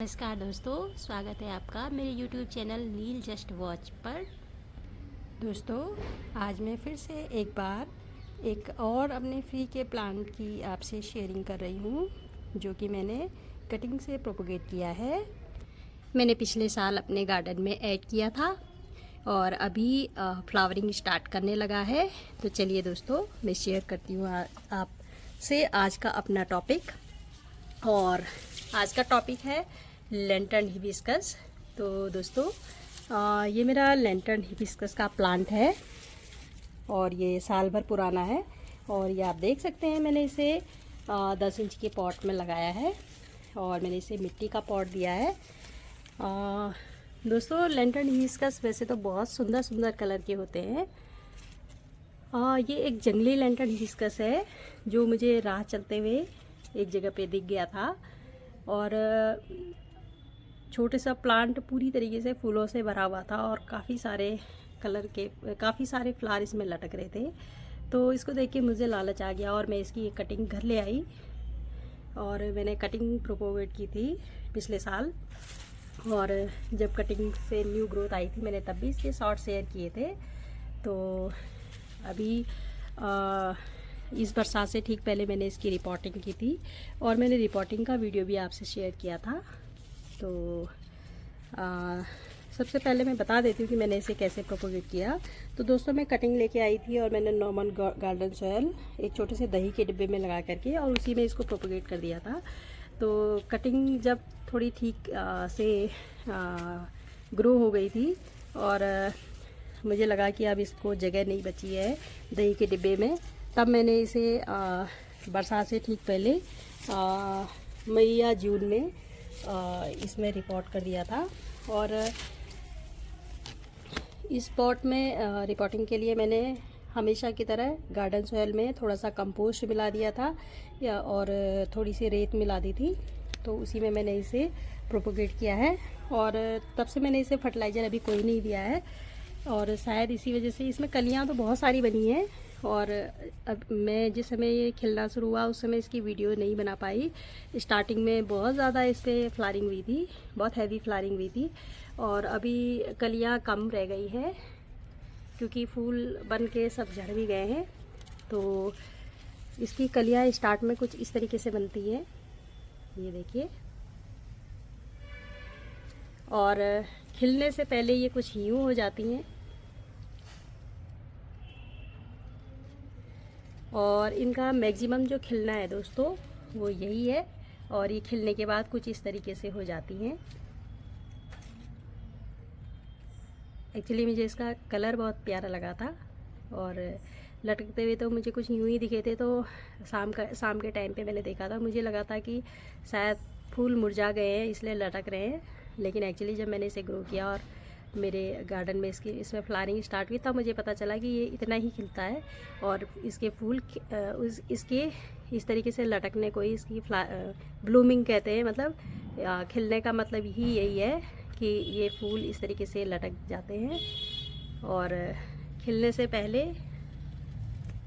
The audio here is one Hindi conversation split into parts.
नमस्कार दोस्तों, स्वागत है आपका मेरे YouTube चैनल नील जस्ट वॉच पर। दोस्तों, आज मैं फिर से एक बार एक और अपने फ्री के प्लांट की आपसे शेयरिंग कर रही हूँ, जो कि मैंने कटिंग से प्रोपोगेट किया है। मैंने पिछले साल अपने गार्डन में ऐड किया था और अभी फ्लावरिंग स्टार्ट करने लगा है। तो चलिए दोस्तों, मैं शेयर करती हूँ आपसे आज का अपना टॉपिक। और आज का टॉपिक है लैंटर्न हिबिस्कस। तो दोस्तों, ये मेरा लैंटर्न हिबिस्कस का प्लांट है और ये साल भर पुराना है। और ये आप देख सकते हैं, मैंने इसे 10 इंच के पॉट में लगाया है और मैंने इसे मिट्टी का पॉट दिया है। दोस्तों, लैंटर्न हिबिस्कस वैसे तो बहुत सुंदर सुंदर कलर के होते हैं। ये एक जंगली लैंटर्न हिबिस्कस है जो मुझे राह चलते हुए एक जगह पे दिख गया था। और छोटे सा प्लांट पूरी तरीके से फूलों से भरा हुआ था और काफ़ी सारे फ्लावर इसमें लटक रहे थे। तो इसको देख के मुझे लालच आ गया और मैं इसकी एक कटिंग घर ले आई और मैंने कटिंग प्रोपोगेट की थी पिछले साल। और जब कटिंग से न्यू ग्रोथ आई थी, मैंने तब भी इसके शॉर्ट शेयर किए थे। तो अभी इस बरसात से ठीक पहले मैंने इसकी रिपोर्टिंग की थी और मैंने रिपोर्टिंग का वीडियो भी आपसे शेयर किया था। तो सबसे पहले मैं बता देती हूँ कि मैंने इसे कैसे प्रोपोगेट किया। तो दोस्तों, मैं कटिंग लेके आई थी और मैंने नॉर्मल गार्डन सॉयल एक छोटे से दही के डिब्बे में लगा करके और उसी में इसको प्रोपोगेट कर दिया था। तो कटिंग जब थोड़ी ठीक से ग्रो हो गई थी और मुझे लगा कि अब इसको जगह नहीं बची है दही के डिब्बे में, तब मैंने इसे बरसात से ठीक पहले मई या जून में इसमें रिपोर्ट कर दिया था। और इस पॉट में रिपोर्टिंग के लिए मैंने हमेशा की तरह गार्डन सॉयल में थोड़ा सा कंपोस्ट मिला दिया था और थोड़ी सी रेत मिला दी थी। तो उसी में मैंने इसे प्रोपोगेट किया है और तब से मैंने इसे फर्टिलाइज़र अभी कोई नहीं दिया है। और शायद इसी वजह से इसमें कलियां तो बहुत सारी बनी हैं। और अब मैं जिस समय ये खिलना शुरू हुआ उस समय इसकी वीडियो नहीं बना पाई। स्टार्टिंग में बहुत ज़्यादा इस पर फ्लावरिंग हुई थी, बहुत हैवी फ्लावरिंग हुई थी। और अभी कलियां कम रह गई है क्योंकि फूल बन के सब झड़ भी गए हैं। तो इसकी कलियां स्टार्ट में कुछ इस तरीके से बनती है, ये देखिए। और खिलने से पहले ये कुछ यूँ हो जाती हैं और इनका मैक्सिमम जो खिलना है दोस्तों वो यही है। और ये खिलने के बाद कुछ इस तरीके से हो जाती हैं। एक्चुअली मुझे इसका कलर बहुत प्यारा लगा था और लटकते हुए तो मुझे कुछ यूं ही दिखे थे। तो शाम के टाइम पे मैंने देखा था, मुझे लगा था कि शायद फूल मुरझा गए हैं इसलिए लटक रहे हैं। लेकिन एक्चुअली जब मैंने इसे ग्रो किया और मेरे गार्डन में इसमें फ्लावरिंग स्टार्ट हुई, तब मुझे पता चला कि ये इतना ही खिलता है। और इसके फूल इसके इस तरीके से लटकने को ही इसकी ब्लूमिंग कहते हैं। मतलब खिलने का मतलब ही यही है कि ये फूल इस तरीके से लटक जाते हैं। और खिलने से पहले,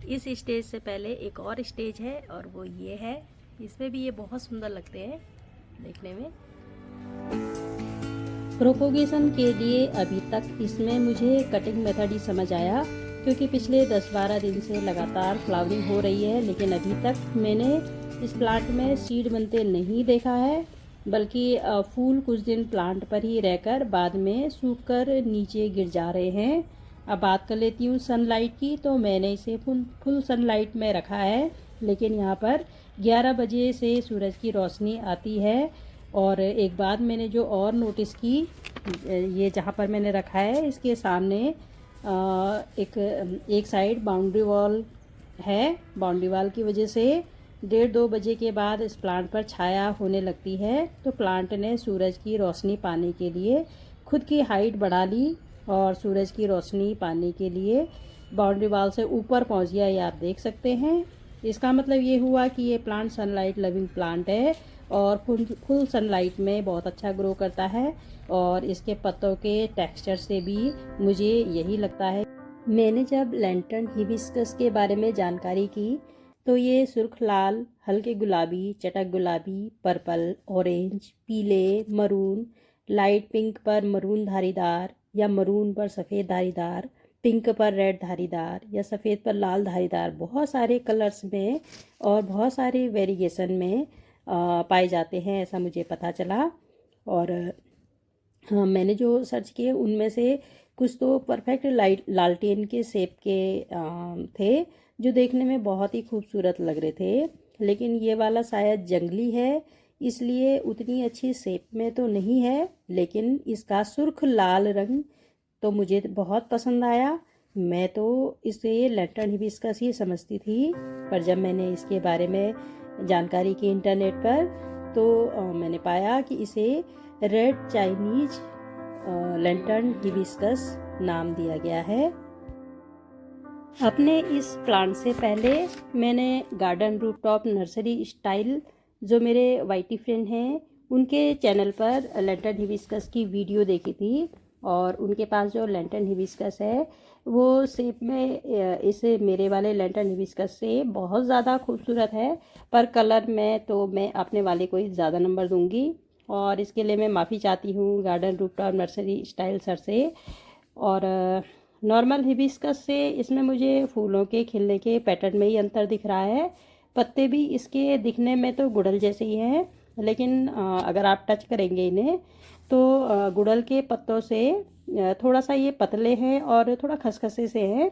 इस स्टेज से पहले एक और स्टेज है और वो ये है। इसमें भी ये बहुत सुंदर लगते हैं देखने में। प्रोपोगेशन के लिए अभी तक इसमें मुझे कटिंग मेथड ही समझ आया, क्योंकि पिछले 10-12 दिन से लगातार फ्लावरिंग हो रही है। लेकिन अभी तक मैंने इस प्लांट में सीड बनते नहीं देखा है, बल्कि फूल कुछ दिन प्लांट पर ही रहकर बाद में सूखकर नीचे गिर जा रहे हैं। अब बात कर लेती हूँ सनलाइट की। तो मैंने इसे फुल सनलाइट में रखा है, लेकिन यहाँ पर 11 बजे से सूरज की रोशनी आती है। और एक बात मैंने जो और नोटिस की, ये जहाँ पर मैंने रखा है इसके सामने एक साइड बाउंड्री वॉल है। बाउंड्री वॉल की वजह से 1:30-2 बजे के बाद इस प्लांट पर छाया होने लगती है। तो प्लांट ने सूरज की रोशनी पाने के लिए खुद की हाइट बढ़ा ली और सूरज की रोशनी पाने के लिए बाउंड्री वॉल से ऊपर पहुंच गया, ये आप देख सकते हैं। इसका मतलब ये हुआ कि ये प्लांट सनलाइट लविंग प्लांट है और फुल सनलाइट में बहुत अच्छा ग्रो करता है। और इसके पत्तों के टेक्सचर से भी मुझे यही लगता है। मैंने जब लैंटर्न हिबिस्कस के बारे में जानकारी की तो ये सुर्ख लाल हल्के गुलाबी, चटक गुलाबी, पर्पल, ऑरेंज, पीले, मरून, लाइट पिंक पर मरून धारीदार या मरून पर सफ़ेद धारीदार, पिंक पर रेड धारीदार या सफ़ेद पर लाल धारीदार, बहुत सारे कलर्स में और बहुत सारे वेरिएशन में पाए जाते हैं, ऐसा मुझे पता चला। और हाँ, मैंने जो सर्च किए उनमें से कुछ तो परफेक्ट लालटेन के शेप के थे, जो देखने में बहुत ही खूबसूरत लग रहे थे। लेकिन ये वाला शायद जंगली है, इसलिए उतनी अच्छी शेप में तो नहीं है, लेकिन इसका सुर्ख लाल रंग तो मुझे बहुत पसंद आया। मैं तो इसे लैंटर्न हिबिस्कस ही समझती थी, पर जब मैंने इसके बारे में जानकारी की इंटरनेट पर, तो मैंने पाया कि इसे रेड चाइनीज लैंटर्न हिबिस्कस नाम दिया गया है। अपने इस प्लांट से पहले मैंने गार्डन रूफटॉप नर्सरी स्टाइल, जो मेरे वाइटी फ्रेंड हैं, उनके चैनल पर लैंटर्न हिबिस्कस की वीडियो देखी थी। और उनके पास जो लैंटर्न हिबिस्कस है वो शेप में इस मेरे वाले लैंटर्न हिबिस्कस से बहुत ज़्यादा खूबसूरत है, पर कलर में तो मैं अपने वाले को ही ज़्यादा नंबर दूंगी। और इसके लिए मैं माफ़ी चाहती हूँ garden rooftop nursery style sir से। और नॉर्मल हिबिस्कस से इसमें मुझे फूलों के खिलने के पैटर्न में ही अंतर दिख रहा है। पत्ते भी इसके दिखने में तो गुड़हल जैसे ही हैं, लेकिन अगर आप टच करेंगे इन्हें तो गुड़हल के पत्तों से थोड़ा सा ये पतले हैं और थोड़ा खसखसे से हैं।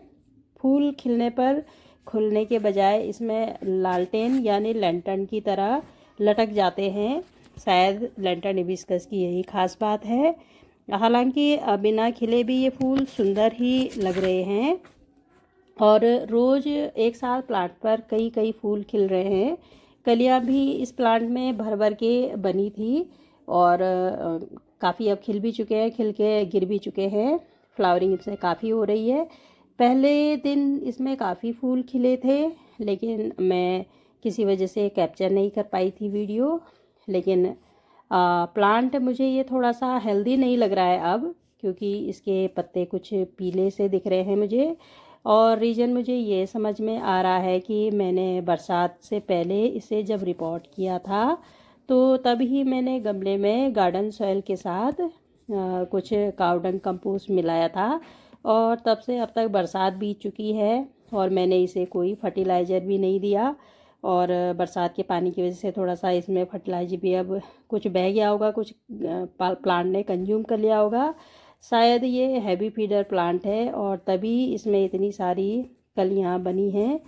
फूल खिलने पर खुलने के बजाय इसमें लालटेन यानी लैंटर्न की तरह लटक जाते हैं। शायद लैंटर्न हिबिस्कस की यही खास बात है। हालांकि बिना खिले भी ये फूल सुंदर ही लग रहे हैं। और रोज़ एक साथ प्लांट पर कई कई फूल खिल रहे हैं। कलियां भी इस प्लांट में भर भर के बनी थी और काफ़ी अब खिल भी चुके हैं, खिल के गिर भी चुके हैं। फ्लावरिंग इसमें काफ़ी हो रही है। पहले दिन इसमें काफ़ी फूल खिले थे, लेकिन मैं किसी वजह से कैप्चर नहीं कर पाई थी वीडियो। लेकिन प्लांट मुझे ये थोड़ा सा हेल्दी नहीं लग रहा है अब, क्योंकि इसके पत्ते कुछ पीले से दिख रहे हैं मुझे। और रीज़न मुझे ये समझ में आ रहा है कि मैंने बरसात से पहले इसे जब रिपोर्ट किया था, तो तब ही मैंने गमले में गार्डन सॉइल के साथ कुछ काउडंग कंपोस्ट मिलाया था। और तब से अब तक बरसात बीत चुकी है और मैंने इसे कोई फर्टिलाइज़र भी नहीं दिया। और बरसात के पानी की वजह से थोड़ा सा इसमें फर्टिलाइज़र भी अब कुछ बह गया होगा, कुछ प्लांट ने कंज्यूम कर लिया होगा। शायद ये हैवी फीडर प्लांट है और तभी इसमें इतनी सारी कलियां बनी हैं।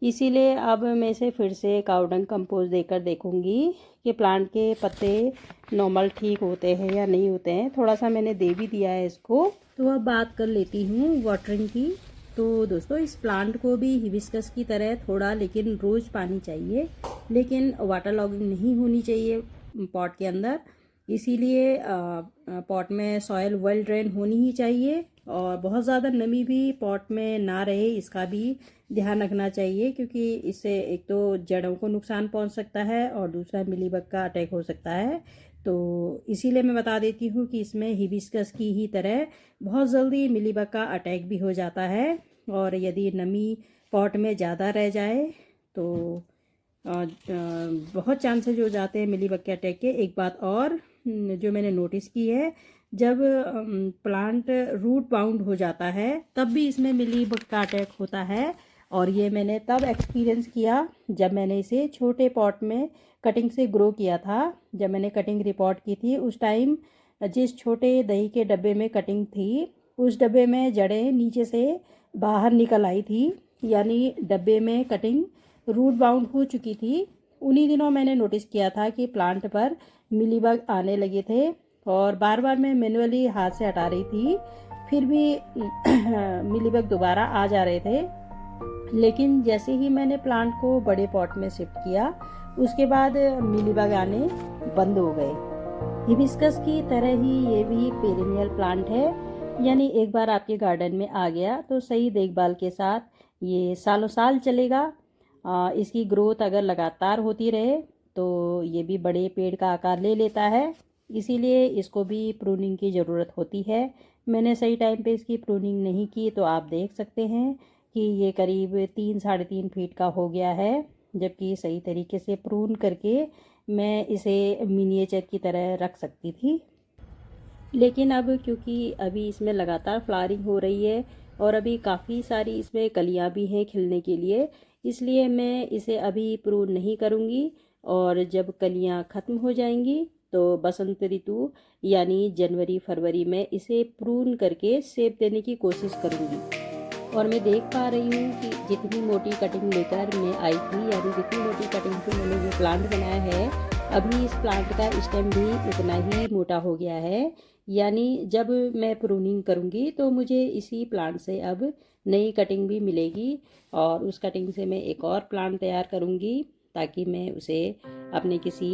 इसीलिए अब मैं इसे फिर से काउडंग कंपोस्ट देकर देखूंगी कि प्लांट के पत्ते नॉर्मल ठीक होते हैं या नहीं होते हैं। थोड़ा सा मैंने दे भी दिया है इसको। तो अब बात कर लेती हूँ वाटरिंग की। तो दोस्तों, इस प्लांट को भी हिबिस्कस की तरह थोड़ा लेकिन रोज़ पानी चाहिए, लेकिन वाटर लॉगिंग नहीं होनी चाहिए पॉट के अंदर। इसीलिए पॉट में सॉयल वेल ड्रेन होनी ही चाहिए और बहुत ज़्यादा नमी भी पॉट में ना रहे, इसका भी ध्यान रखना चाहिए, क्योंकि इससे एक तो जड़ों को नुकसान पहुंच सकता है और दूसरा मिलीबग का अटैक हो सकता है। तो इसीलिए मैं बता देती हूँ कि इसमें हिबिस्कस की ही तरह बहुत जल्दी मिलीबग का अटैक भी हो जाता है। और यदि नमी पॉट में ज़्यादा रह जाए तो बहुत चांसेस हो जाते हैं मिलीबग के अटैक के। एक बात और जो मैंने नोटिस की है, जब प्लांट रूट बाउंड हो जाता है तब भी इसमें मिलीबग का अटैक होता है। और ये मैंने तब एक्सपीरियंस किया जब मैंने इसे छोटे पॉट में कटिंग से ग्रो किया था। जब मैंने कटिंग रिपोर्ट की थी उस टाइम जिस छोटे दही के डब्बे में कटिंग थी, उस डब्बे में जड़ें नीचे से बाहर निकल आई थी, यानी डब्बे में कटिंग रूट बाउंड हो चुकी थी। उन्हीं दिनों मैंने नोटिस किया था कि प्लांट पर मिलीबग आने लगे थे और बार बार मैं मैन्युअली हाथ से हटा रही थी, फिर भी मिलीबग दोबारा आ जा रहे थे। लेकिन जैसे ही मैंने प्लांट को बड़े पॉट में शिफ्ट किया, उसके बाद मिलीबग आने बंद हो गए। हिबिस्कस की तरह ही ये भी पेरिनियल प्लांट है, यानी एक बार आपके गार्डन में आ गया तो सही देखभाल के साथ ये सालों साल चलेगा। इसकी ग्रोथ अगर लगातार होती रहे तो ये भी बड़े पेड़ का आकार ले लेता है। इसीलिए इसको भी प्रूनिंग की ज़रूरत होती है। मैंने सही टाइम पे इसकी प्रूनिंग नहीं की, तो आप देख सकते हैं कि ये करीब 3 साढ़े 3 फीट का हो गया है जबकि सही तरीके से प्रून करके मैं इसे मिनिएचर की तरह रख सकती थी। लेकिन अब क्योंकि अभी इसमें लगातार फ्लावरिंग हो रही है और अभी काफ़ी सारी इसमें कलियां भी हैं खिलने के लिए, इसलिए मैं इसे अभी प्रून नहीं करूँगी। और जब कलियां ख़त्म हो जाएंगी तो बसंत ऋतु यानी जनवरी फरवरी में इसे प्रून करके शेप देने की कोशिश करूँगी। और मैं देख पा रही हूँ कि जितनी मोटी कटिंग लेकर मैं आई थी, यानी जितनी मोटी कटिंग से मैंने ये प्लांट बनाया है, अभी इस प्लांट का स्टेम भी उतना ही मोटा हो गया है। यानी जब मैं प्रूनिंग करूँगी तो मुझे इसी प्लांट से अब नई कटिंग भी मिलेगी और उस कटिंग से मैं एक और प्लांट तैयार करूँगी ताकि मैं उसे अपने किसी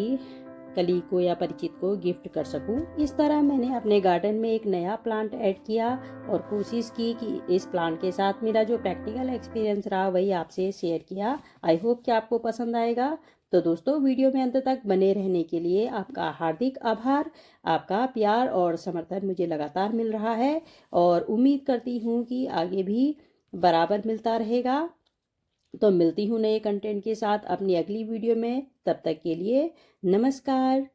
कलीग को या परिचित को गिफ्ट कर सकूं। इस तरह मैंने अपने गार्डन में एक नया प्लांट ऐड किया और कोशिश की कि इस प्लांट के साथ मेरा जो प्रैक्टिकल एक्सपीरियंस रहा वही आपसे शेयर किया। आई होप कि आपको पसंद आएगा। तो दोस्तों, वीडियो में अंत तक बने रहने के लिए आपका हार्दिक आभार। आपका प्यार और समर्थन मुझे लगातार मिल रहा है और उम्मीद करती हूँ कि आगे भी बराबर मिलता रहेगा। तो मिलती हूँ नए कंटेंट के साथ अपनी अगली वीडियो में। तब तक के लिए नमस्कार।